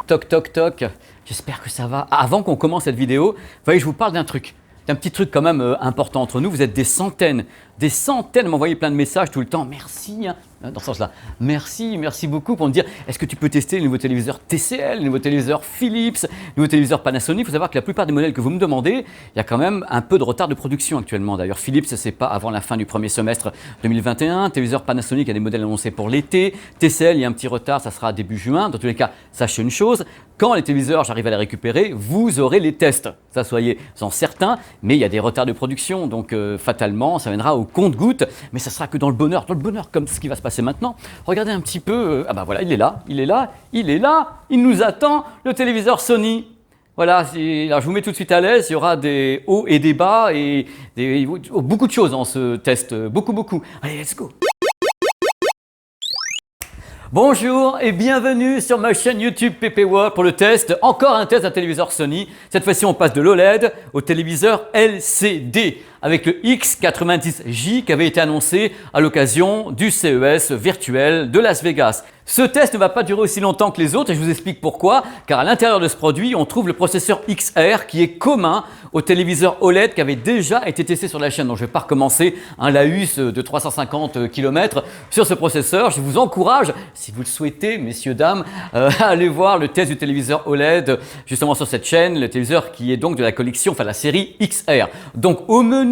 toc toc toc. J'espère que ça va. Avant qu'on commence cette vidéo, vous voyez, je vous parle d'un truc. Un petit truc quand même important entre nous. Vous êtes des centaines à m'envoyer plein de messages tout le temps. Merci, hein, dans ce sens-là. Merci beaucoup pour me dire, est-ce que tu peux tester les nouveaux téléviseurs TCL, les nouveaux téléviseurs Philips, les nouveaux téléviseurs Panasonic? Il faut savoir que la plupart des modèles que vous me demandez, il y a quand même un peu de retard de production actuellement. D'ailleurs, Philips, c'est pas avant la fin du premier semestre 2021. Téléviseur Panasonic, il y a des modèles annoncés pour l'été. TCL, il y a un petit retard, ça sera début juin. Dans tous les cas, sachez une chose, quand les téléviseurs, j'arrive à les récupérer, vous aurez les tests. Ça, soyez-en certains. Mais il y a des retards de production, donc fatalement, ça viendra au compte-gouttes, mais ça sera que dans le bonheur comme ce qui va se passer maintenant. Regardez un petit peu, ah bah voilà, il est là, il nous attend, le téléviseur Sony. Voilà, alors je vous mets tout de suite à l'aise, il y aura des hauts et des bas, et beaucoup de choses dans ce test, beaucoup. Allez, let's go. Bonjour et bienvenue sur ma chaîne YouTube PP World pour le test, encore un test d'un téléviseur Sony. Cette fois-ci on passe de l'OLED au téléviseur LCD avec le X90J qui avait été annoncé à l'occasion du CES virtuel de Las Vegas. Ce test ne va pas durer aussi longtemps que les autres et je vous explique pourquoi, car à l'intérieur de ce produit on trouve le processeur XR qui est commun au téléviseur OLED qui avait déjà été testé sur la chaîne. Donc je ne vais pas recommencer un laus de 350 km sur ce processeur. Je vous encourage, si vous le souhaitez, messieurs, dames, à aller voir le test du téléviseur OLED justement sur cette chaîne, le téléviseur qui est donc de la collection, enfin la série XR. Donc au menu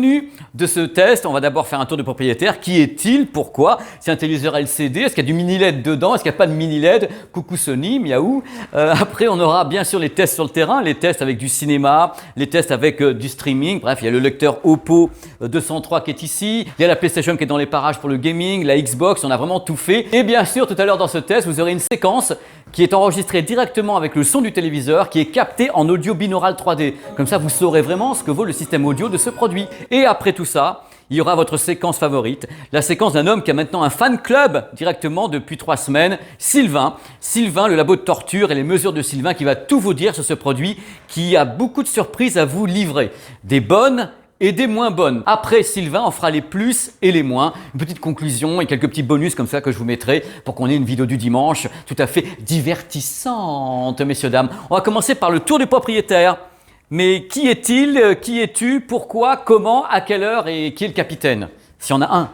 de ce test, on va d'abord faire un tour de propriétaire. Qui est-il? Pourquoi? C'est un téléviseur LCD. Est-ce qu'il y a du mini LED dedans? Est-ce qu'il n'y a pas de mini LED? Coucou Sony, miaou. Après, on aura bien sûr les tests sur le terrain, les tests avec du cinéma, les tests avec du streaming. Bref, il y a le lecteur Oppo 203 qui est ici. Il y a la PlayStation qui est dans les parages pour le gaming, la Xbox. On a vraiment tout fait. Et bien sûr, tout à l'heure dans ce test, vous aurez une séquence qui est enregistrée directement avec le son du téléviseur, qui est capté en audio binaural 3D. Comme ça, vous saurez vraiment ce que vaut le système audio de ce produit. Et après tout ça, il y aura votre séquence favorite, la séquence d'un homme qui a maintenant un fan club directement depuis 3 semaines, Sylvain. Sylvain, le labo de torture et les mesures de Sylvain qui va tout vous dire sur ce produit qui a beaucoup de surprises à vous livrer. Des bonnes et des moins bonnes. Après, Sylvain en fera les plus et les moins. Une petite conclusion et quelques petits bonus comme ça que je vous mettrai pour qu'on ait une vidéo du dimanche tout à fait divertissante, messieurs, dames. On va commencer par le tour du propriétaire. Mais qui est-il? Qui es-tu? Pourquoi? Comment? À quelle heure? Et qui est le capitaine? S'il y en a un.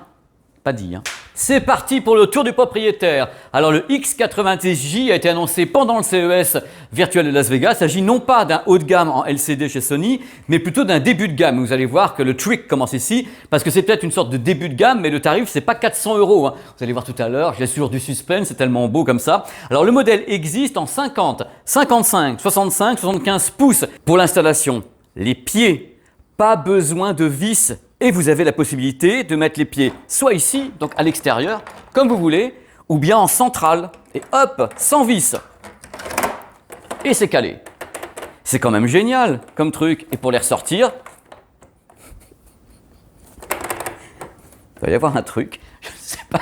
Pas dit, hein. C'est parti pour le tour du propriétaire. Alors le X90J a été annoncé pendant le CES virtuel de Las Vegas. Il s'agit non pas d'un haut de gamme en LCD chez Sony, mais plutôt d'un début de gamme. Vous allez voir que le trick commence ici, parce que c'est peut-être une sorte de début de gamme, mais le tarif c'est pas 400 €. Hein. Vous allez voir tout à l'heure, je laisse toujours du suspense, c'est tellement beau comme ça. Alors le modèle existe en 50, 55, 65, 75 pouces pour l'installation. Les pieds, pas besoin de vis. Et vous avez la possibilité de mettre les pieds soit ici, donc à l'extérieur, comme vous voulez, ou bien en centrale. Et hop, sans vis. Et c'est calé. C'est quand même génial comme truc. Et pour les ressortir, il va y avoir un truc, je ne sais pas.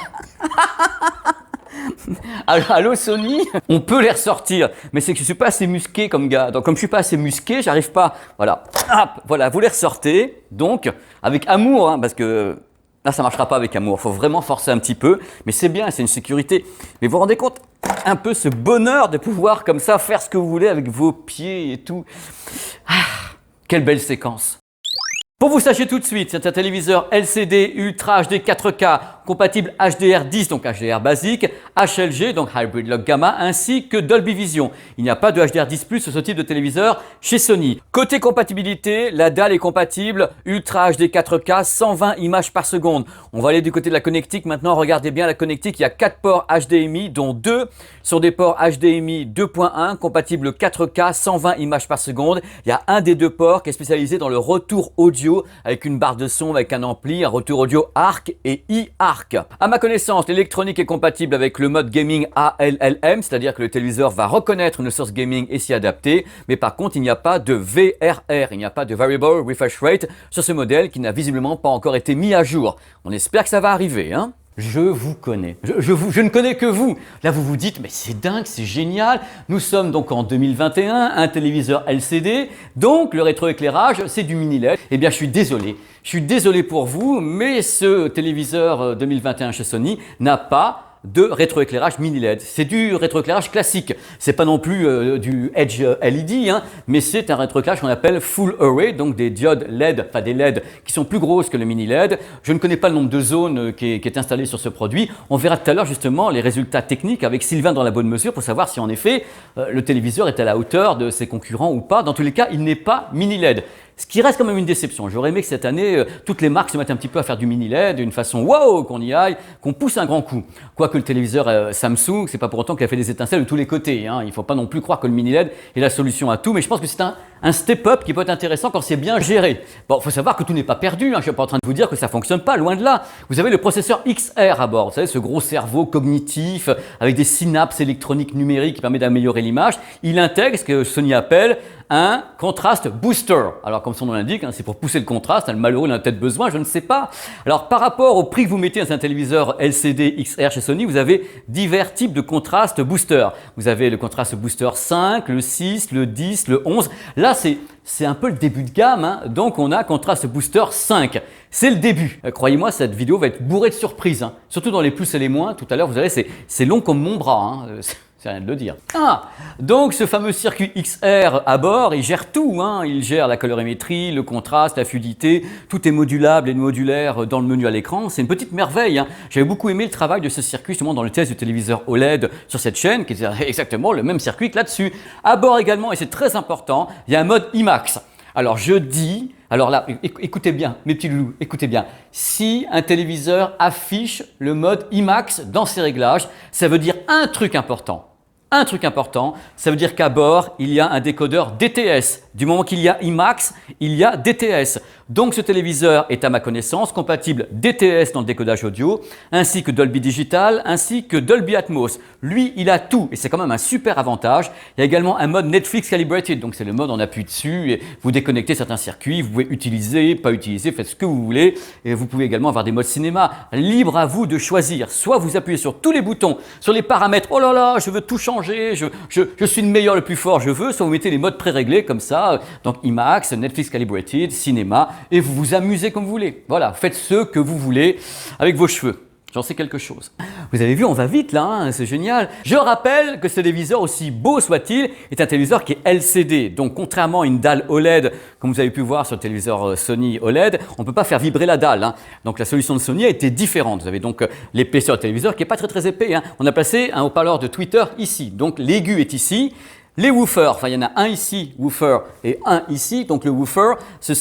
Allô Sony, on peut les ressortir, mais c'est que je suis pas assez musqué comme gars. Donc comme je suis pas assez musqué, j'arrive pas. Voilà, hop, voilà, vous les ressortez. Donc avec amour, hein, parce que là ça marchera pas avec amour. Il faut vraiment forcer un petit peu, mais c'est bien, c'est une sécurité. Mais vous vous rendez compte un peu ce bonheur de pouvoir comme ça faire ce que vous voulez avec vos pieds et tout. Ah, quelle belle séquence. Pour vous sachiez tout de suite, c'est un téléviseur LCD Ultra HD 4K compatible HDR10, donc HDR basique, HLG, donc Hybrid Lock Gamma, ainsi que Dolby Vision. Il n'y a pas de HDR10+ sur ce type de téléviseur chez Sony. Côté compatibilité, la dalle est compatible Ultra HD 4K, 120 images par seconde. On va aller du côté de la connectique maintenant. Regardez bien la connectique, il y a 4 ports HDMI, dont 2 sur des ports HDMI 2.1, compatible 4K, 120 images par seconde. Il y a un des 2 ports qui est spécialisé dans le retour audio avec une barre de son, avec un ampli, un retour audio ARC et e-ARC. À ma connaissance, l'électronique est compatible avec le mode gaming ALLM, c'est-à-dire que le téléviseur va reconnaître une source gaming et s'y adapter, mais par contre il n'y a pas de VRR, il n'y a pas de Variable Refresh Rate sur ce modèle qui n'a visiblement pas encore été mis à jour. On espère que ça va arriver, hein. Je vous connais, je ne connais que vous. Là vous vous dites, mais c'est dingue, c'est génial. Nous sommes donc en 2021, un téléviseur LCD, donc le rétroéclairage c'est du mini LED. Eh bien je suis désolé pour vous, mais ce téléviseur 2021 chez Sony n'a pas de rétroéclairage mini LED. C'est du rétroéclairage classique. C'est pas non plus du Edge LED, hein, mais c'est un rétroéclairage qu'on appelle Full Array, donc des diodes LED, enfin des LED qui sont plus grosses que le mini LED. Je ne connais pas le nombre de zones qui est installé sur ce produit. On verra tout à l'heure justement les résultats techniques avec Sylvain dans la bonne mesure pour savoir si en effet le téléviseur est à la hauteur de ses concurrents ou pas. Dans tous les cas, il n'est pas mini LED. Ce qui reste quand même une déception. J'aurais aimé que cette année, toutes les marques se mettent un petit peu à faire du mini LED d'une façon wow, qu'on y aille, qu'on pousse un grand coup. Quoique le téléviseur Samsung, c'est pas pour autant qu'il a fait des étincelles de tous les côtés, hein. Il ne faut pas non plus croire que le mini LED est la solution à tout, mais je pense que c'est un step-up qui peut être intéressant quand c'est bien géré. Bon, il faut savoir que tout n'est pas perdu, hein. Je ne suis pas en train de vous dire que ça ne fonctionne pas, loin de là. Vous avez le processeur XR à bord, vous savez, ce gros cerveau cognitif avec des synapses électroniques numériques qui permet d'améliorer l'image. Il intègre ce que Sony appelle un contraste booster. Alors comme son nom l'indique, hein, c'est pour pousser le contraste, hein, le malheureux en a peut-être besoin, je ne sais pas. Alors par rapport au prix que vous mettez dans un téléviseur LCD XR chez Sony, vous avez divers types de contraste booster. Vous avez le contraste booster 5, le 6, le 10, le 11. Là c'est un peu le début de gamme, hein. Donc on a contraste booster 5. C'est le début. Croyez-moi, cette vidéo va être bourrée de surprises, hein. Surtout dans les plus et les moins. Tout à l'heure, vous verrez, c'est long comme mon bras, hein. C'est rien de le dire. Donc ce fameux circuit XR à bord, il gère tout, hein. Il gère la colorimétrie, le contraste, la fluidité, tout est modulable et modulaire dans le menu à l'écran. C'est une petite merveille, hein. J'avais beaucoup aimé le travail de ce circuit justement dans le test du téléviseur OLED sur cette chaîne, qui est exactement le même circuit que là-dessus. À bord également, et c'est très important, il y a un mode IMAX. Alors je dis, alors là, écoutez bien, mes petits loulous, écoutez bien. Si un téléviseur affiche le mode IMAX dans ses réglages, ça veut dire un truc important. Un truc important, ça veut dire qu'à bord, il y a un décodeur DTS. Du moment qu'il y a IMAX, il y a DTS. Donc ce téléviseur est à ma connaissance compatible DTS dans le décodage audio, ainsi que Dolby Digital, ainsi que Dolby Atmos. Lui, il a tout et c'est quand même un super avantage. Il y a également un mode Netflix Calibrated, donc c'est le mode on appuie dessus et vous déconnectez certains circuits, vous pouvez utiliser, pas utiliser, faites ce que vous voulez. Et vous pouvez également avoir des modes cinéma. Libre à vous de choisir. Soit vous appuyez sur tous les boutons, sur les paramètres, oh là là, je veux tout changer, je suis le meilleur, le plus fort, je veux, soit vous mettez les modes préréglés comme ça, donc IMAX, Netflix Calibrated, cinéma, et vous vous amusez comme vous voulez. Voilà, faites ce que vous voulez avec vos cheveux. J'en sais quelque chose. Vous avez vu, on va vite là, hein, c'est génial. Je rappelle que ce téléviseur, aussi beau soit-il, est un téléviseur qui est LCD. Donc contrairement à une dalle OLED, comme vous avez pu voir sur le téléviseur Sony OLED, on ne peut pas faire vibrer la dalle, hein. Donc la solution de Sony a été différente. Vous avez donc l'épaisseur du téléviseur qui n'est pas très épais, hein. On a placé un haut-parleur de Twitter ici. Donc l'aigu est ici. Les woofers, enfin il y en a un ici, woofer, et un ici. Donc le woofer, c'est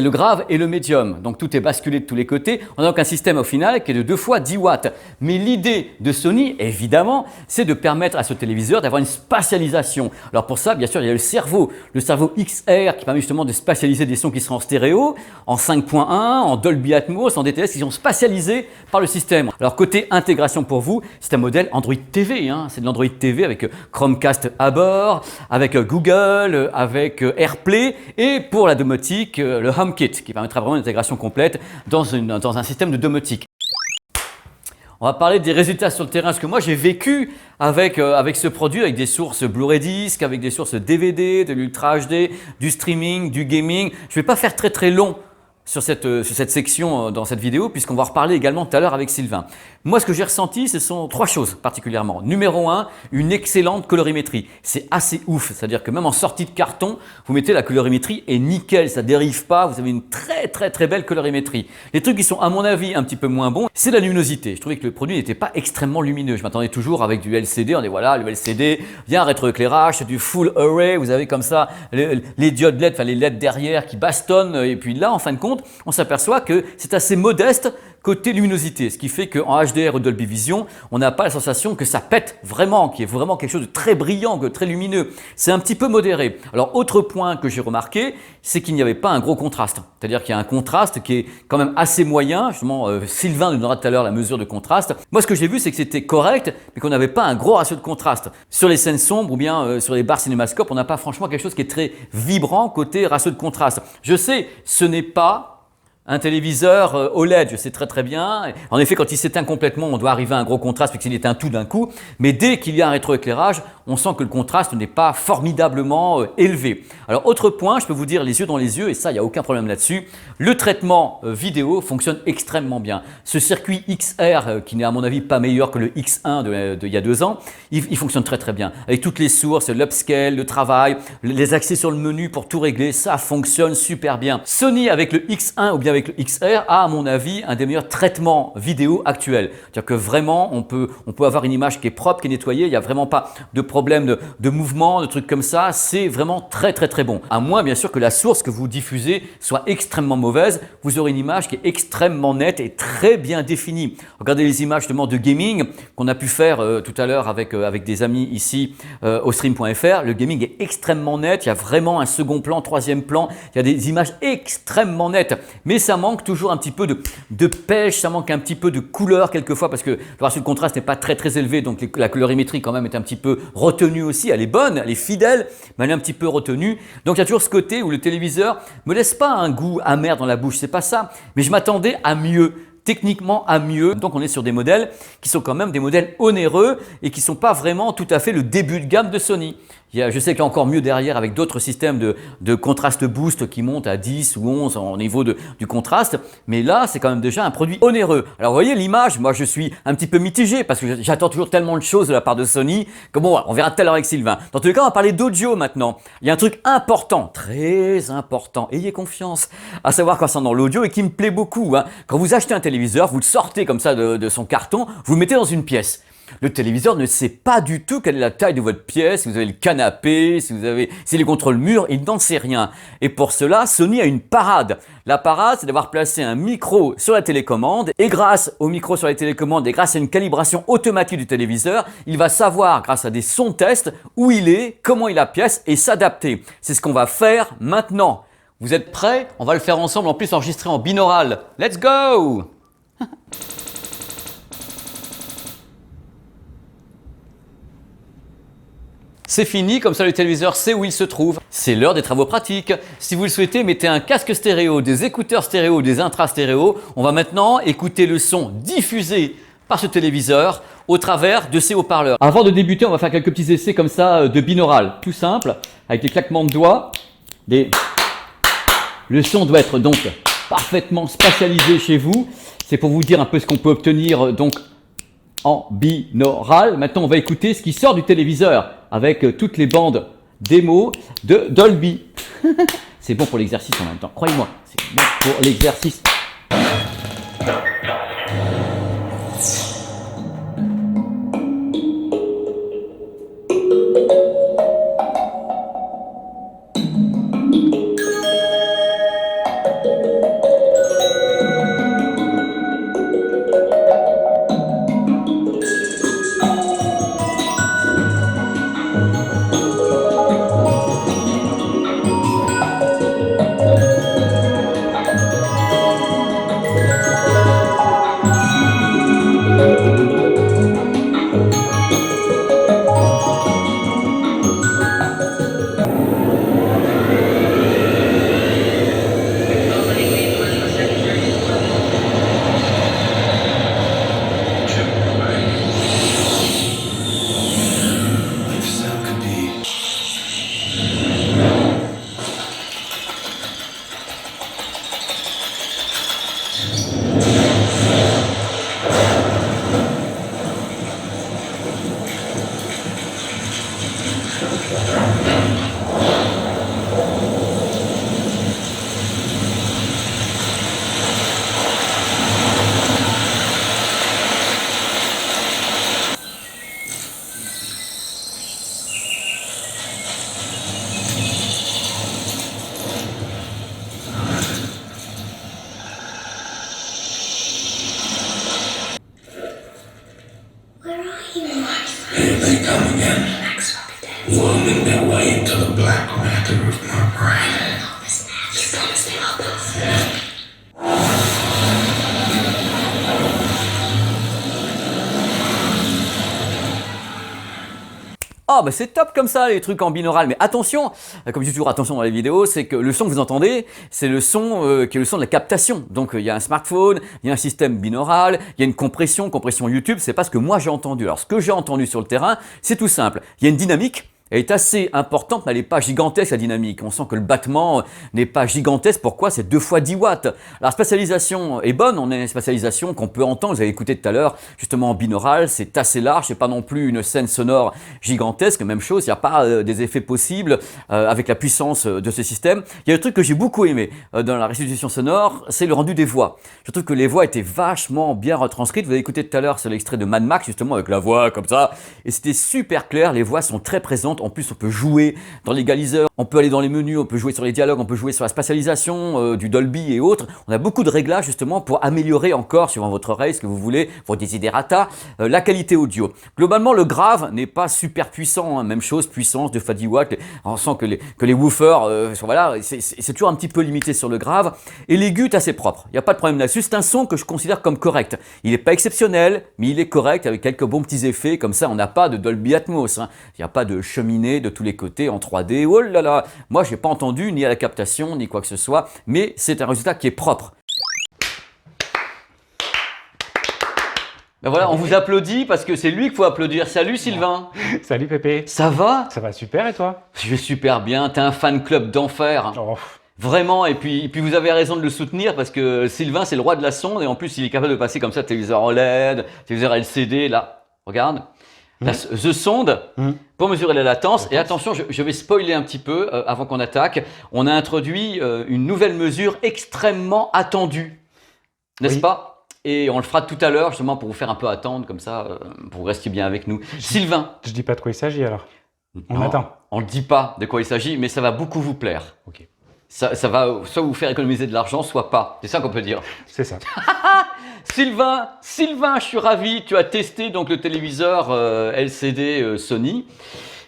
le grave et le médium. Donc tout est basculé de tous les côtés. On a donc un système au final qui est de 2 fois 10 watts. Mais l'idée de Sony, évidemment, c'est de permettre à ce téléviseur d'avoir une spatialisation. Alors pour ça, bien sûr, il y a le cerveau XR qui permet justement de spatialiser des sons qui seront en stéréo, en 5.1, en Dolby Atmos, en DTS, qui sont spatialisés par le système. Alors côté intégration pour vous, c'est un modèle Android TV, hein. C'est de l'Android TV avec Chromecast à bord, avec Google, avec AirPlay et pour la domotique, le HomeKit qui permettra vraiment une intégration complète dans un système de domotique. On va parler des résultats sur le terrain, ce que moi j'ai vécu avec ce produit, avec des sources Blu-ray disc, avec des sources DVD, de l'Ultra HD, du streaming, du gaming. Je ne vais pas faire très long sur cette section dans cette vidéo, puisqu'on va en reparler également tout à l'heure avec Sylvain. Moi, ce que j'ai ressenti, ce sont 3 choses particulièrement. Numéro 1, une excellente colorimétrie. C'est assez ouf, c'est-à-dire que même en sortie de carton, vous mettez la colorimétrie et nickel, ça dérive pas, vous avez une très belle colorimétrie. Les trucs qui sont à mon avis un petit peu moins bons, c'est la luminosité. Je trouvais que le produit n'était pas extrêmement lumineux. Je m'attendais toujours avec du LCD, on dit voilà, le LCD, il y a un rétroéclairage, c'est du full array, vous avez comme ça les diodes LED, enfin les LED derrière qui bastonnent, et puis là, en fin de compte, on s'aperçoit que c'est assez modeste côté luminosité, ce qui fait qu'en HDR ou Dolby Vision, on n'a pas la sensation que ça pète vraiment, qu'il y ait vraiment quelque chose de très brillant, de très lumineux. C'est un petit peu modéré. Alors, autre point que j'ai remarqué, c'est qu'il n'y avait pas un gros contraste. C'est-à-dire qu'il y a un contraste qui est quand même assez moyen. Justement, Sylvain nous donnera tout à l'heure la mesure de contraste. Moi, ce que j'ai vu, c'est que c'était correct, mais qu'on n'avait pas un gros ratio de contraste. Sur les scènes sombres ou bien sur les barres cinémascope, on n'a pas franchement quelque chose qui est très vibrant côté ratio de contraste. Je sais, ce n'est pas Un téléviseur OLED, je sais très très bien. En effet, quand il s'éteint complètement, on doit arriver à un gros contraste puisqu'il éteint tout d'un coup. Mais dès qu'il y a un rétroéclairage, on sent que le contraste n'est pas formidablement élevé. Alors autre point, je peux vous dire les yeux dans les yeux, et ça, il n'y a aucun problème là-dessus. Le traitement vidéo fonctionne extrêmement bien. Ce circuit XR, qui n'est à mon avis pas meilleur que le X1 de il y a 2 ans, il fonctionne très très bien. Avec toutes les sources, l'upscale, le travail, les accès sur le menu pour tout régler, ça fonctionne super bien. Sony avec le X1 ou bien avec le XR a, à mon avis, un des meilleurs traitements vidéo actuels. C'est-à-dire que vraiment, on peut avoir une image qui est propre, qui est nettoyée, il n'y a vraiment pas de problème de mouvement, de trucs comme ça. C'est vraiment très très très bon. À moins, bien sûr, que la source que vous diffusez soit extrêmement mauvaise, vous aurez une image qui est extrêmement nette et très bien définie. Regardez les images justement de gaming qu'on a pu faire tout à l'heure avec des amis ici au stream.fr. Le gaming est extrêmement net, il y a vraiment un second plan, troisième plan, il y a des images extrêmement nettes. Mais ça manque toujours un petit peu de pêche, ça manque un petit peu de couleur quelquefois parce que le ratio de contraste n'est pas très très élevé, donc la colorimétrie quand même est un petit peu retenue aussi. Elle est bonne, elle est fidèle, mais elle est un petit peu retenue. Donc il y a toujours ce côté où le téléviseur me laisse pas un goût amer dans la bouche, c'est pas ça, mais je m'attendais à mieux. Techniquement à mieux. Donc on est sur des modèles qui sont quand même des modèles onéreux et qui ne sont pas vraiment tout à fait le début de gamme de Sony. Je sais qu'il y a encore mieux derrière avec d'autres systèmes de contraste boost qui montent à 10 ou 11 au niveau du contraste. Mais là, c'est quand même déjà un produit onéreux. Alors vous voyez l'image, moi je suis un petit peu mitigé parce que j'attends toujours tellement de choses de la part de Sony que bon, on verra tout à l'heure avec Sylvain. Dans tous les cas, on va parler d'audio maintenant. Il y a un truc important, très important, ayez confiance, à savoir concernant l'audio et qui me plaît beaucoup. Quand vous achetez un téléviseur, vous le sortez comme ça de son carton, vous le mettez dans une pièce. Le téléviseur ne sait pas du tout quelle est la taille de votre pièce, si vous avez le canapé, s'il est contre le mur, il n'en sait rien. Et pour cela, Sony a une parade. La parade, c'est d'avoir placé un micro sur la télécommande et grâce au micro sur la télécommande et grâce à une calibration automatique du téléviseur, il va savoir, grâce à des sons tests, où il est, comment est la pièce et s'adapter. C'est ce qu'on va faire maintenant. Vous êtes prêts? On va le faire ensemble, en plus enregistré en binaural. Let's go! C'est fini, comme ça le téléviseur sait où il se trouve. C'est l'heure des travaux pratiques. Si vous le souhaitez, mettez un casque stéréo, des écouteurs stéréo, des intra-stéréo. On va maintenant écouter le son diffusé par ce téléviseur au travers de ces haut-parleurs. Avant de débuter, on va faire quelques petits essais comme ça de binaural. Tout simple, avec des claquements de doigts. Le son doit être donc parfaitement spatialisé chez vous. C'est pour vous dire un peu ce qu'on peut obtenir donc en binaural. Maintenant, on va écouter ce qui sort du téléviseur avec toutes les bandes démo de Dolby. C'est bon pour l'exercice en même temps, croyez-moi, c'est bon pour l'exercice. Worming their way into the black matter of my brain. You promised to help us. Ah bah c'est top comme ça les trucs en binaural, mais attention, comme je dis toujours attention dans les vidéos, c'est que le son que vous entendez, c'est le son qui est le son de la captation. Donc il y a un smartphone, il y a un système binaural, il y a une compression YouTube, c'est pas ce que moi j'ai entendu. Alors ce que j'ai entendu sur le terrain, c'est tout simple, il y a une dynamique. Elle est assez importante, mais elle n'est pas gigantesque la dynamique. On sent que le battement n'est pas gigantesque. Pourquoi? C'est 2 fois 10 watts. La spatialisation est bonne. On a une spatialisation qu'on peut entendre. Vous avez écouté tout à l'heure, justement en binaural. C'est assez large. C'est pas non plus une scène sonore gigantesque. Même chose, il n'y a pas des effets possibles avec la puissance de ce système. Il y a un truc que j'ai beaucoup aimé dans la restitution sonore, c'est le rendu des voix. Je trouve que les voix étaient vachement bien retranscrites. Vous avez écouté tout à l'heure, c'est l'extrait de Mad Max, justement, avec la voix comme ça. Et c'était super clair. Les voix sont très présentes. En plus, on peut jouer dans l'égaliseur, on peut aller dans les menus, on peut jouer sur les dialogues, on peut jouer sur la spatialisation, du Dolby et autres. On a beaucoup de réglages justement pour améliorer encore, suivant votre oreille, ce que vous voulez, vos desiderata, la qualité audio. Globalement, le grave n'est pas super puissant, hein. Même chose, puissance de fa 10 watts. On sent que les woofers, voilà, c'est toujours un petit peu limité sur le grave. Et l'aigu est assez propre, il n'y a pas de problème là-dessus. C'est un son que je considère comme correct. Il n'est pas exceptionnel, mais il est correct avec quelques bons petits effets. Comme ça, on n'a pas de Dolby Atmos, hein. Il n'y a pas de cheminée de tous les côtés en 3D. Oh là là, moi j'ai pas entendu ni à la captation ni quoi que ce soit, mais c'est un résultat qui est propre. Ben voilà, on vous applaudit parce que c'est lui qu'il faut applaudir. Salut Sylvain. Salut Pépé. Ça va? Ça va super et toi? Je vais super bien, t'es un fan club d'enfer. Oh. Vraiment, et puis vous avez raison de le soutenir parce que Sylvain c'est le roi de la sonde et en plus il est capable de passer comme ça téléviseur OLED, téléviseur LCD, là, regarde. The Sonde pour mesurer la latence. Et attention, je vais spoiler un petit peu avant qu'on attaque. On a introduit une nouvelle mesure extrêmement attendue, n'est-ce pas? Et on le fera tout à l'heure justement pour vous faire un peu attendre comme ça, pour que vous restiez bien avec nous. Sylvain. Je dis pas de quoi il s'agit alors. On Non, attend. On ne dit pas de quoi il s'agit, mais ça va beaucoup vous plaire. Ok. Ça va soit vous faire économiser de l'argent, soit pas. C'est ça qu'on peut dire. C'est ça. Sylvain, je suis ravi. Tu as testé donc le téléviseur LCD Sony.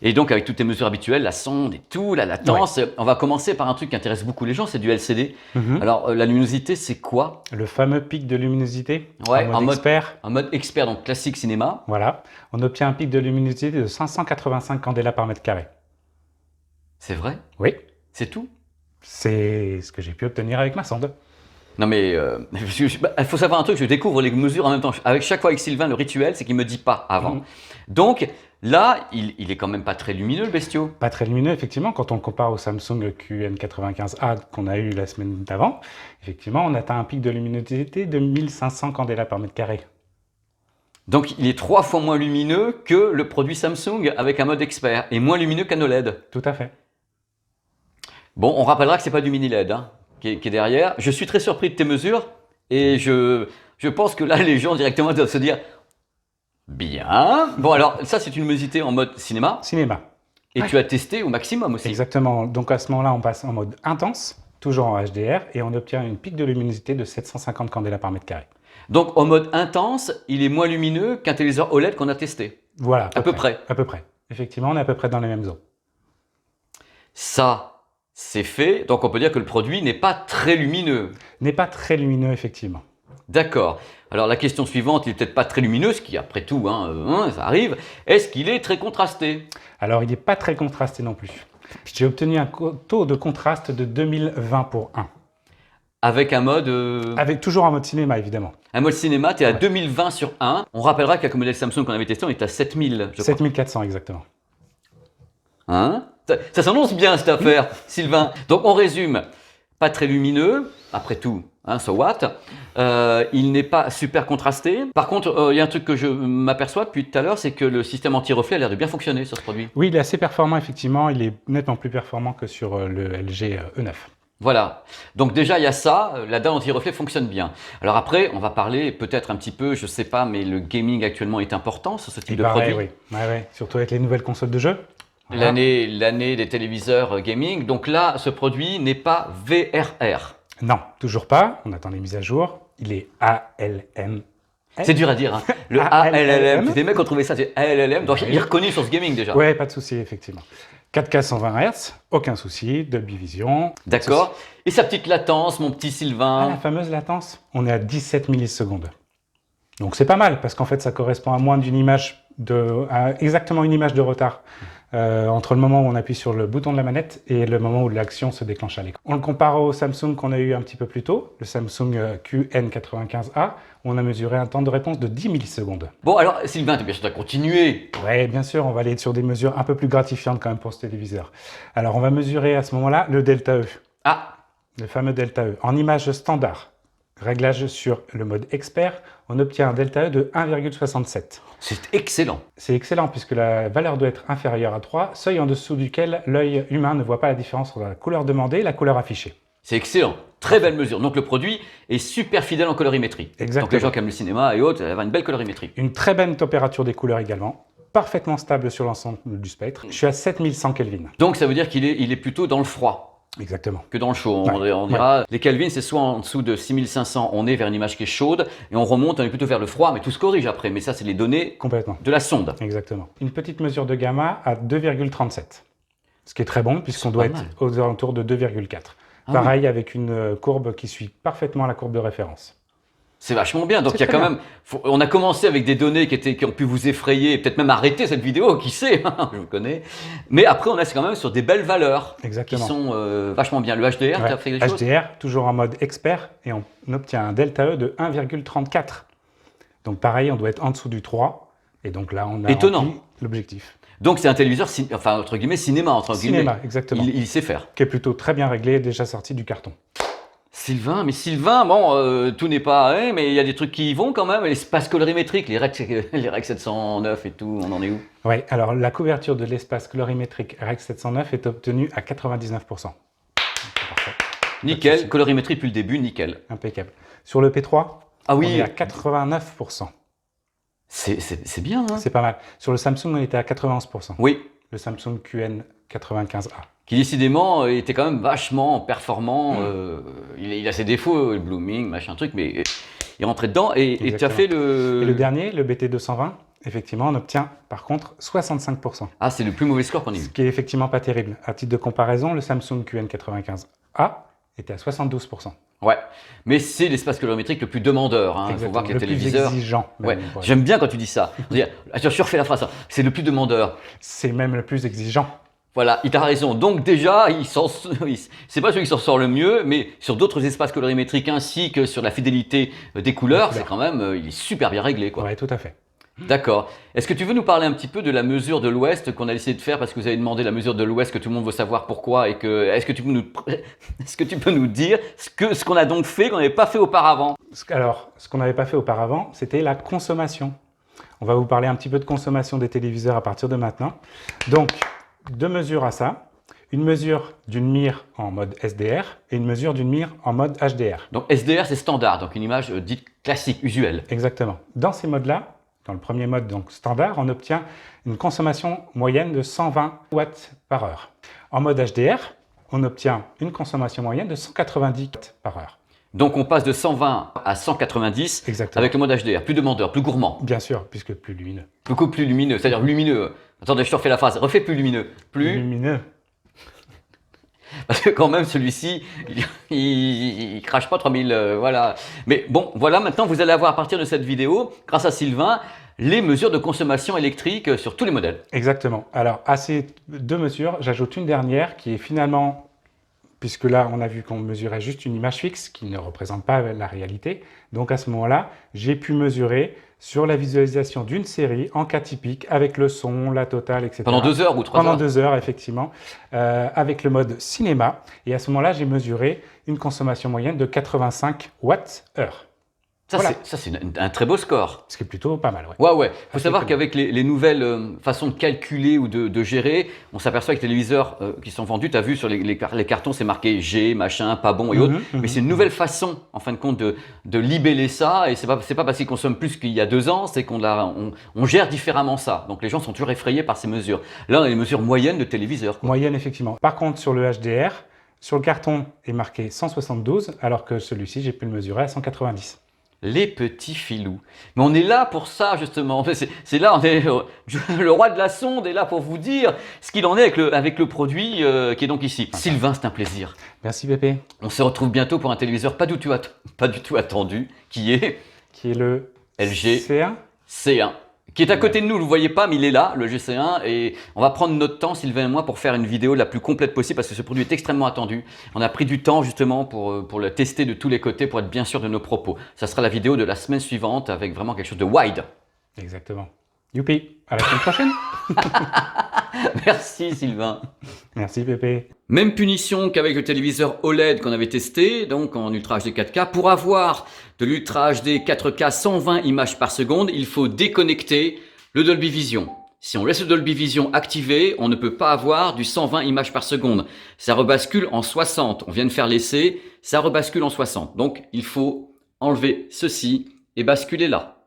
Et donc avec toutes tes mesures habituelles, la sonde et tout, la latence. Ouais. On va commencer par un truc qui intéresse beaucoup les gens, c'est du LCD. Alors la luminosité, c'est quoi? Le fameux pic de luminosité. Ouais, en mode expert. En mode expert, donc classique cinéma. Voilà. On obtient un pic de luminosité de 585 candela par mètre carré. C'est vrai? Oui. C'est tout? C'est ce que j'ai pu obtenir avec ma sonde. Non mais il faut savoir un truc, je découvre les mesures en même temps. Avec chaque fois avec Sylvain, le rituel, c'est qu'il me dit pas avant. Donc là, il est quand même pas très lumineux le bestiau. Pas très lumineux, effectivement. Quand on le compare au Samsung QN95A qu'on a eu la semaine d'avant, effectivement, on atteint un pic de luminosité de 1500 candela par mètre carré. Donc il est 3 fois moins lumineux que le produit Samsung avec un mode expert et moins lumineux qu'un OLED. Tout à fait. Bon, on rappellera que c'est pas du mini LED hein, qui est derrière. Je suis très surpris de tes mesures et je pense que là les gens directement doivent se dire bien. Bon alors ça c'est une luminosité en mode cinéma. Cinéma. Et tu as testé au maximum aussi. Exactement. Donc à ce moment-là on passe en mode intense, toujours en HDR et on obtient une pic de luminosité de 750 candela par mètre carré. Donc en mode intense, il est moins lumineux qu'un téléviseur OLED qu'on a testé. Voilà. À peu près. À peu près. Effectivement, on est à peu près dans les mêmes eaux. Ça, c'est fait. Donc on peut dire que le produit n'est pas très lumineux. N'est pas très lumineux, effectivement. D'accord. Alors la question suivante, il n'est peut-être pas très lumineux, ce qui après tout, ça arrive. Est-ce qu'il est très contrasté? Alors il n'est pas très contrasté non plus. J'ai obtenu un taux de contraste de 2020/1. Avec un mode... Avec toujours un mode cinéma, évidemment. Un mode cinéma, tu es à 2020/1. On rappellera qu'avec le modèle Samsung qu'on avait testé, on est à 7000, je crois. 7400, exactement. Hein? Ça s'annonce bien cette affaire, Sylvain. Donc on résume. Pas très lumineux, après tout, so what. Il n'est pas super contrasté. Par contre, il y a un truc que je m'aperçois depuis tout à l'heure, c'est que le système anti-reflet a l'air de bien fonctionner sur ce produit. Oui, il est assez performant, effectivement. Il est nettement plus performant que sur le LG E9. Voilà. Donc déjà, il y a ça. La dalle anti-reflet fonctionne bien. Alors après, on va parler peut-être un petit peu, je sais pas, mais le gaming actuellement est important sur ce type de produit. Oui. Ouais. Surtout avec les nouvelles consoles de jeux. Voilà. L'année des téléviseurs gaming. Donc là, ce produit n'est pas VRR. Non, toujours pas. On attend les mises à jour. Il est ALM. C'est dur à dire, hein. Le ALLM. Des mecs ont trouvé ça, c'est ALLM. Donc il est reconnu sur ce gaming déjà. Ouais, pas de souci, effectivement. 4K 120 Hz, aucun souci, Dolby Vision. D'accord. Et sa petite latence, mon petit Sylvain? La fameuse latence, on est à 17 millisecondes. Donc c'est pas mal, parce qu'en fait ça correspond à moins d'une image, à exactement une image de retard entre le moment où on appuie sur le bouton de la manette et le moment où l'action se déclenche à l'écran. On le compare au Samsung qu'on a eu un petit peu plus tôt, le Samsung QN95A, où on a mesuré un temps de réponse de 10 millisecondes. Bon, alors Sylvain, bien sûr, tu as continué. Oui, bien sûr, on va aller sur des mesures un peu plus gratifiantes quand même pour ce téléviseur. Alors, on va mesurer à ce moment-là le delta E, Ah, le fameux delta E, en image standard. Réglage sur le mode expert, on obtient un delta E de 1,67. c'est excellent. C'est excellent puisque la valeur doit être inférieure à 3, seuil en dessous duquel l'œil humain ne voit pas la différence entre la couleur demandée et la couleur affichée. C'est excellent. Très belle mesure. Donc le produit est super fidèle en colorimétrie. Exactement. Donc les gens qui aiment le cinéma et autres, ça va une belle colorimétrie. Une très bonne température des couleurs également, parfaitement stable sur l'ensemble du spectre. Je suis à 7100 Kelvin. Donc ça veut dire qu'il est plutôt dans le froid Exactement. que dans le chaud. Ouais. On dira, les Kelvin, c'est soit en dessous de 6500, on est vers une image qui est chaude, et on remonte, on est plutôt vers le froid, mais tout se corrige après. Mais ça, c'est les données Complètement. de la sonde. Exactement. Une petite mesure de gamma à 2,37. Ce qui est très bon puisqu'on C'est doit pas être mal. aux alentours de 2,4. Ah Pareil avec une courbe qui suit parfaitement la courbe de référence. C'est vachement bien. Donc C'est il y a très quand bien. même. On a commencé avec des données qui ont pu vous effrayer, peut-être même arrêter cette vidéo, qui sait, je vous connais. Mais après, on est quand même sur des belles valeurs qui Exactement. sont vachement bien. Le HDR, tu as fait des choses. HDR, toujours en mode expert, et on obtient un delta E de 1,34. Donc pareil, on doit être en dessous du 3, et donc là, on a Étonnant. rempli l'objectif. Donc c'est un téléviseur, enfin entre guillemets, cinéma, entre guillemets. Cinéma, exactement. Il sait faire. Qui est plutôt très bien réglé, déjà sorti du carton. Sylvain, bon, tout n'est pas, hein, mais il y a des trucs qui y vont quand même. L'espace colorimétrique, les Rec 709 et tout, on en est où? Oui, alors la couverture de l'espace colorimétrique REC 709 est obtenue à 99%. Donc, c'est parfait. Nickel, souci. colorimétrie depuis le début, nickel. Impeccable. Sur le P3, Ah on oui, est à 89%. c'est bien, hein. C'est pas mal. Sur le Samsung, on était à 91%. Oui, Le Samsung QN95A. qui décidément était quand même vachement performant. Il a ses défauts, le blooming, machin truc, mais il rentrait dedans et tu as Exactement. fait le... Et le dernier, le BT220, effectivement, on obtient par contre 65%. Ah, c'est le plus mauvais score qu'on ait Ce eu. qui est effectivement pas terrible. À titre de comparaison, le Samsung QN95A était à 72%. Ouais, mais c'est l'espace colorimétrique le plus demandeur. Il faut Exactement. voir que les Le plus téléviseurs... exigeant. même, Ouais, on pourrait j'aime bien quand tu dis ça. Attention, je refais la phrase. C'est le plus demandeur. C'est même le plus exigeant. Voilà, il t'a raison. Donc déjà, c'est pas celui qui s'en sort le mieux, mais sur d'autres espaces colorimétriques ainsi que sur la fidélité des couleurs, c'est quand même, il est super bien réglé, quoi. Oui, tout à fait. D'accord. Est-ce que tu veux nous parler un petit peu de la mesure de l'ouest qu'on a essayé de faire parce que vous avez demandé la mesure de l'ouest que tout le monde veut savoir pourquoi et que est-ce que tu peux nous dire ce qu'on a donc fait qu'on n'avait pas fait auparavant? Alors, ce qu'on n'avait pas fait auparavant, c'était la consommation. On va vous parler un petit peu de consommation des téléviseurs à partir de maintenant. Donc, deux mesures à ça. Une mesure d'une mire en mode SDR et une mesure d'une mire en mode HDR. Donc SDR c'est standard, donc une image dite classique, usuelle. Exactement. Dans ces modes-là, dans le premier mode donc standard, on obtient une consommation moyenne de 120 watts par heure. En mode HDR, on obtient une consommation moyenne de 190 watts par heure. Donc on passe de 120 à 190 Exactement. avec le mode HDR, plus demandeur, plus gourmand, Bien sûr, puisque plus lumineux. beaucoup plus lumineux, c'est-à-dire lumineux. Attendez, je te refais la phrase, refais plus lumineux. Plus, lumineux. parce que quand même celui-ci, il crache pas 3000, voilà. Mais bon, voilà, maintenant vous allez avoir à partir de cette vidéo, grâce à Sylvain, les mesures de consommation électrique sur tous les modèles. Exactement. Alors, à ces deux mesures, j'ajoute une dernière qui est finalement, puisque là, on a vu qu'on mesurait juste une image fixe qui ne représente pas la réalité. Donc, à ce moment-là, j'ai pu mesurer sur la visualisation d'une série en cas typique, avec le son, la totale, etc. Pendant 2 heures ou 3 heures. Pendant 2 heures, effectivement, avec le mode cinéma. Et à ce moment-là, j'ai mesuré une consommation moyenne de 85 watts/heure. Ça, Voilà. c'est un très beau score. Ce qui est plutôt pas mal, ouais. Ouais. Faut savoir cool. qu'avec les nouvelles façons de calculer ou de gérer, on s'aperçoit que les téléviseurs qui sont vendus, tu as vu sur les cartons, c'est marqué G, machin, pas bon et autres. Mais c'est une nouvelle façon, en fin de compte, de libeller ça. Et c'est pas parce qu'ils consomment plus qu'il y a 2 ans, c'est on gère différemment ça. Donc les gens sont toujours effrayés par ces mesures. Là, on a les mesures moyennes de téléviseurs, quoi. Moyenne, effectivement. Par contre, sur le HDR, sur le carton est marqué 172, alors que celui-ci, j'ai pu le mesurer à 190. Les petits filous. Mais on est là pour ça, justement. C'est là, le roi de la sonde est là pour vous dire ce qu'il en est avec le produit qui est donc ici. Sylvain, c'est un plaisir. Merci, Pépé. On se retrouve bientôt pour un téléviseur pas du tout attendu, qui est Qui est le LG C1. C1, qui est à côté de nous, vous ne le voyez pas, mais il est là, le GC1, et on va prendre notre temps, Sylvain et moi, pour faire une vidéo la plus complète possible, parce que ce produit est extrêmement attendu. On a pris du temps justement pour le tester de tous les côtés, pour être bien sûr de nos propos. Ça sera la vidéo de la semaine suivante, avec vraiment quelque chose de wide. Exactement. Youpi, à la semaine prochaine. Merci Sylvain. Merci Pépé. Même punition qu'avec le téléviseur OLED qu'on avait testé, donc en Ultra HD 4K. Pour avoir de l'Ultra HD 4K 120 images par seconde, il faut déconnecter le Dolby Vision. Si on laisse le Dolby Vision activé, on ne peut pas avoir du 120 images par seconde. Ça rebascule en 60. On vient de faire l'essai, ça rebascule en 60. Donc il faut enlever ceci et basculer là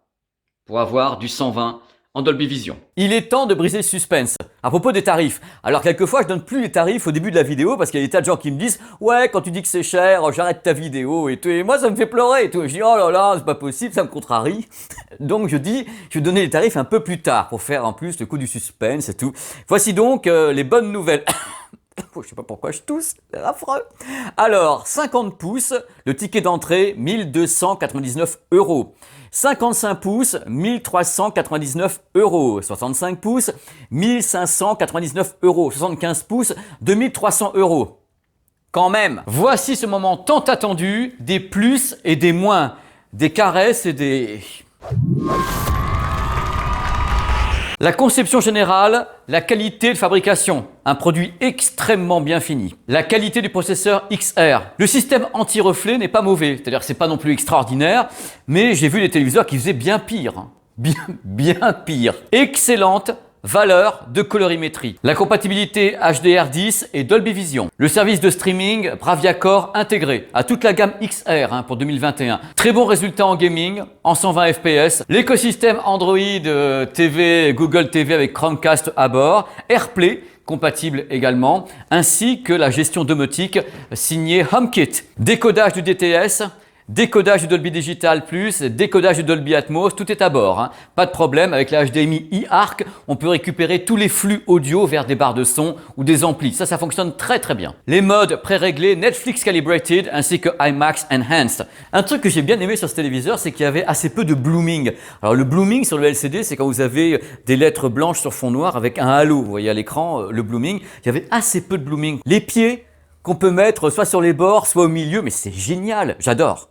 pour avoir du 120 en Dolby Vision. Il est temps de briser le suspense. À propos des tarifs. Alors quelquefois je donne plus les tarifs au début de la vidéo parce qu'il y a des tas de gens qui me disent « Ouais, quand tu dis que c'est cher, j'arrête ta vidéo et tout. » Et moi ça me fait pleurer et tout. Et je dis « Oh là là, c'est pas possible, ça me contrarie. » Donc je dis « Je vais donner les tarifs un peu plus tard pour faire en plus le coup du suspense et tout. » Voici donc les bonnes nouvelles. Je sais pas pourquoi je tousse, c'est affreux. Alors, 50 pouces, le ticket d'entrée, 1299 €. 55 pouces, 1399 €. 65 pouces, 1599 €. 75 pouces, 2300 €. Quand même. Voici ce moment tant attendu, des plus et des moins, des caresses et des... La conception générale, la qualité de fabrication, un produit extrêmement bien fini. La qualité du processeur XR. Le système anti-reflet n'est pas mauvais, c'est-à-dire que c'est pas non plus extraordinaire, mais j'ai vu des téléviseurs qui faisaient bien pire. Bien pire. Excellente valeur de colorimétrie. La compatibilité HDR10 et Dolby Vision. Le service de streaming Bravia Core intégré à toute la gamme XR pour 2021. Très bon résultat en gaming, en 120 fps. L'écosystème Android TV, Google TV avec Chromecast à bord. AirPlay compatible également, ainsi que la gestion domotique signée HomeKit. Décodage du DTS. Décodage du Dolby Digital Plus, décodage du Dolby Atmos, tout est à bord. Pas de problème avec la HDMI eARC, on peut récupérer tous les flux audio vers des barres de son ou des amplis. Ça fonctionne très très bien. Les modes pré-réglés Netflix Calibrated ainsi que IMAX Enhanced. Un truc que j'ai bien aimé sur ce téléviseur, c'est qu'il y avait assez peu de blooming. Alors le blooming sur le LCD, c'est quand vous avez des lettres blanches sur fond noir avec un halo. Vous voyez à l'écran le blooming. Il y avait assez peu de blooming. Les pieds qu'on peut mettre soit sur les bords, soit au milieu, mais c'est génial, j'adore.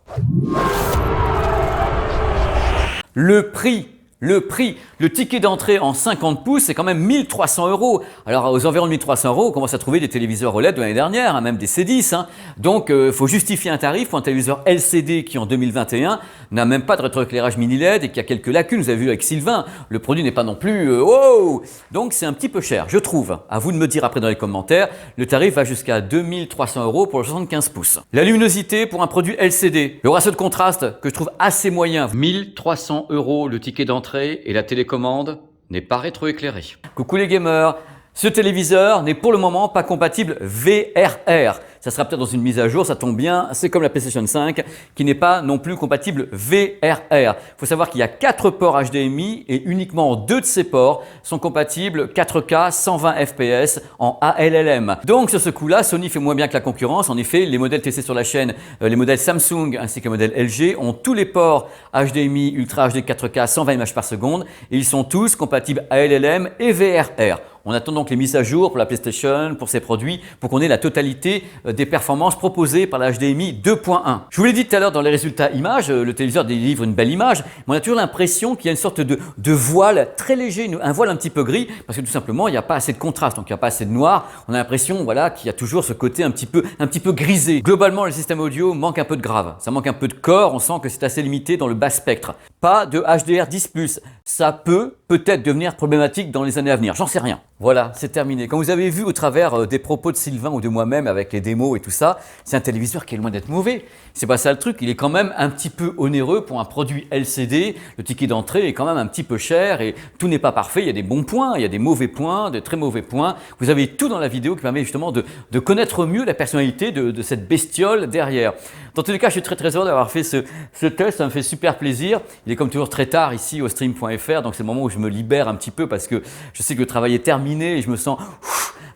Le prix, le ticket d'entrée en 50 pouces, c'est quand même 1300 €. Alors aux environs de 1300 €, on commence à trouver des téléviseurs OLED de l'année dernière, même des C10. Donc il faut justifier un tarif pour un téléviseur LCD qui en 2021 n'a même pas de rétroéclairage mini LED et qui a quelques lacunes. Vous avez vu avec Sylvain, le produit n'est pas non plus wow. Donc c'est un petit peu cher, je trouve. À vous de me dire après dans les commentaires. Le tarif va jusqu'à 2300 € pour le 75 pouces. La luminosité pour un produit LCD. Le ratio de contraste que je trouve assez moyen. 1300 € le ticket d'entrée et la télécommande n'est pas rétroéclairée. Coucou les gamers, ce téléviseur n'est pour le moment pas compatible VRR. Ça sera peut-être dans une mise à jour, ça tombe bien, c'est comme la PlayStation 5 qui n'est pas non plus compatible VRR. Il faut savoir qu'il y a 4 ports HDMI et uniquement 2 de ces ports sont compatibles 4K 120 fps en ALLM. Donc sur ce coup-là, Sony fait moins bien que la concurrence. En effet, les modèles testés sur la chaîne, les modèles Samsung ainsi que les modèles LG ont tous les ports HDMI Ultra HD 4K 120 images par seconde et ils sont tous compatibles ALLM et VRR. On attend donc les mises à jour pour la PlayStation, pour ces produits, pour qu'on ait la totalité des performances proposées par la HDMI 2.1. Je vous l'ai dit tout à l'heure dans les résultats images, le téléviseur délivre une belle image, mais on a toujours l'impression qu'il y a une sorte de voile très léger, un voile un petit peu gris, parce que tout simplement il n'y a pas assez de contraste, donc il n'y a pas assez de noir. On a l'impression qu'il y a toujours ce côté un petit peu grisé. Globalement, le système audio manque un peu de grave, ça manque un peu de corps, on sent que c'est assez limité dans le bas spectre. Pas de HDR10+, ça peut peut-être devenir problématique dans les années à venir, j'en sais rien. Voilà, c'est terminé. Comme vous avez vu au travers des propos de Sylvain ou de moi-même avec les démos et tout ça, c'est un téléviseur qui est loin d'être mauvais. C'est pas ça le truc, il est quand même un petit peu onéreux pour un produit LCD. Le ticket d'entrée est quand même un petit peu cher et tout n'est pas parfait. Il y a des bons points, il y a des mauvais points, des très mauvais points. Vous avez tout dans la vidéo qui permet justement de connaître mieux la personnalité de cette bestiole derrière. Dans tous les cas, je suis très heureux d'avoir fait ce test, ça me fait super plaisir. Il est comme toujours très tard ici au stream.fr, donc c'est le moment où je me libère un petit peu parce que je sais que le travail est terminé et je me sens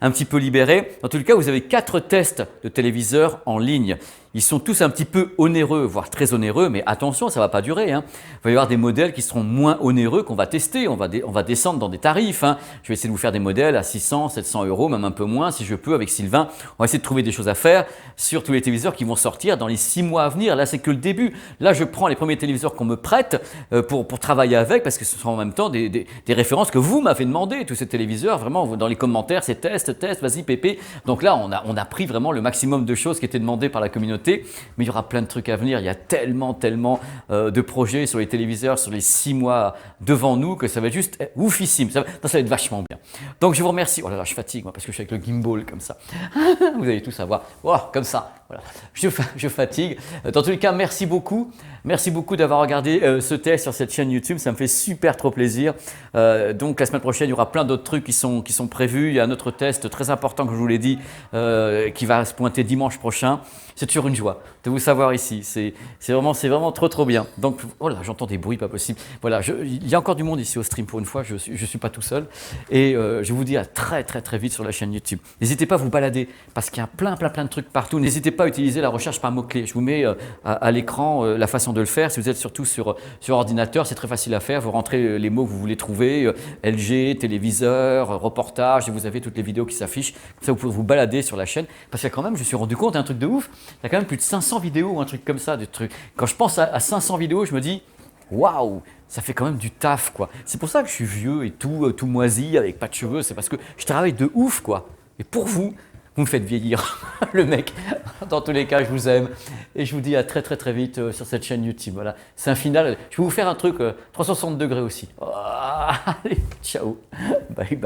un petit peu libéré. Dans tous les cas, vous avez 4 tests de téléviseurs en ligne. ils sont tous un petit peu onéreux, voire très onéreux, mais attention, ça ne va pas durer, hein. Il va y avoir des modèles qui seront moins onéreux qu'on va tester, on va descendre dans des tarifs, hein. Je vais essayer de vous faire des modèles à 600, 700 €, même un peu moins si je peux avec Sylvain. On va essayer de trouver des choses à faire sur tous les téléviseurs qui vont sortir dans les 6 mois à venir. Là, c'est que le début. Là, je prends les premiers téléviseurs qu'on me prête pour travailler avec, parce que ce sont en même temps des références que vous m'avez demandé, tous ces téléviseurs, vraiment, dans les commentaires, c'est test, vas-y Pépé. Donc là, on a pris vraiment le maximum de choses qui étaient demandées par la communauté, mais il y aura plein de trucs à venir. Il y a tellement de projets sur les téléviseurs, sur les 6 mois devant nous, que ça va être juste oufissime. Ça va être vachement bien. Donc je vous remercie. Oh là là, je fatigue moi, parce que je suis avec le gimbal comme ça. Vous allez tout savoir. Oh, comme ça. Voilà. Je fatigue. Dans tous les cas, merci beaucoup. Merci beaucoup d'avoir regardé ce test sur cette chaîne YouTube. Ça me fait super trop plaisir. Donc la semaine prochaine, il y aura plein d'autres trucs qui sont prévus. Il y a un autre test très important, que je vous l'ai dit, qui va se pointer dimanche prochain. C'est toujours une joie de vous savoir ici. C'est vraiment trop bien. Donc, oh là, j'entends des bruits pas possible. Voilà, il y a encore du monde ici au stream pour une fois. Je suis pas tout seul. Et je vous dis à très vite sur la chaîne YouTube. N'hésitez pas à vous balader parce qu'il y a plein de trucs partout. N'hésitez pas à utiliser la recherche par mots-clés. Je vous mets à l'écran la façon de le faire. Si vous êtes surtout sur ordinateur, c'est très facile à faire. Vous rentrez les mots que vous voulez trouver, LG, téléviseur, reportage, et vous avez toutes les vidéos qui s'affichent. Comme ça, vous pouvez vous balader sur la chaîne. Parce que quand même, je me suis rendu compte d'un truc de ouf. Il y a quand même plus de 500 vidéos ou un truc comme ça. Quand je pense à 500 vidéos, je me dis, waouh, ça fait quand même du taf, quoi. C'est pour ça que je suis vieux et tout moisi, avec pas de cheveux. C'est parce que je travaille de ouf, quoi. Et pour vous, vous me faites vieillir, le mec. Dans tous les cas, je vous aime. Et je vous dis à très vite sur cette chaîne YouTube. Voilà, c'est un final. Je vais vous faire un truc 360 degrés aussi. Oh, allez, ciao. Bye.